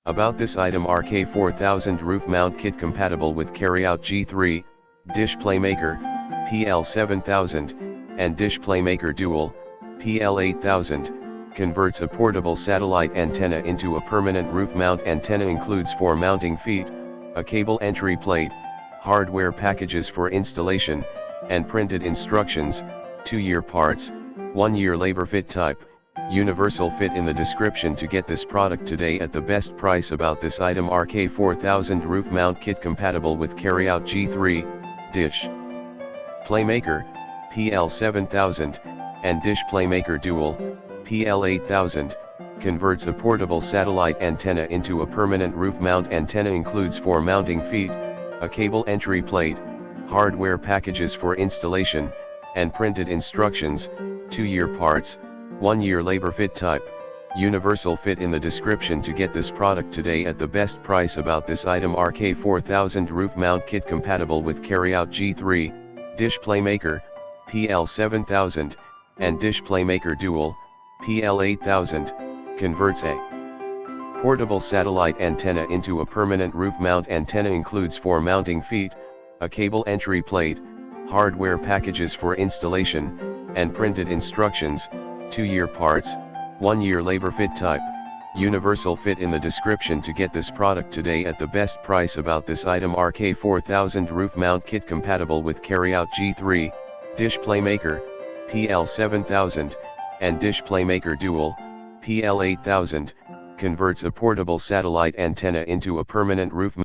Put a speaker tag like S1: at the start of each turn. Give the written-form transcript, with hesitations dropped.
S1: About this item: RK-4000 roof mount kit compatible with carryout G3, Dish Playmaker, PL7000, and Dish Playmaker Dual, PL8000, converts a portable satellite antenna into a permanent roof mount antenna. Includes 4 mounting feet, a cable entry plate, hardware packages for installation, and printed instructions, 2-year parts, 1-year labor. Fit type, universal fit. In the description to get this product today at the best price. About this item: RK-4000 roof mount kit compatible with carryout G3, Dish Playmaker, PL7000, and Dish Playmaker Dual, PL8000, converts a portable satellite antenna into a permanent roof mount antenna. Includes 4 mounting feet, a cable entry plate, hardware packages for installation, and printed instructions, 2-year parts, 1-year labor. Fit type, universal fit. In the description to get this product today at the best price. About this item: RK-4000 roof mount kit compatible with carryout G3, Dish Playmaker, PL7000, and Dish Playmaker Dual, PL8000, converts a portable satellite antenna into a permanent roof mount antenna. Includes 4 mounting feet, a cable entry plate, hardware packages for installation, and printed instructions, 2-year parts, 1-year labor. Fit type, universal fit. In the description to get this product today at the best price. About this item: RK-4000 roof mount kit compatible with carryout G3, Dish Playmaker, PL7000, and Dish Playmaker Dual, PL8000, converts a portable satellite antenna into a permanent roof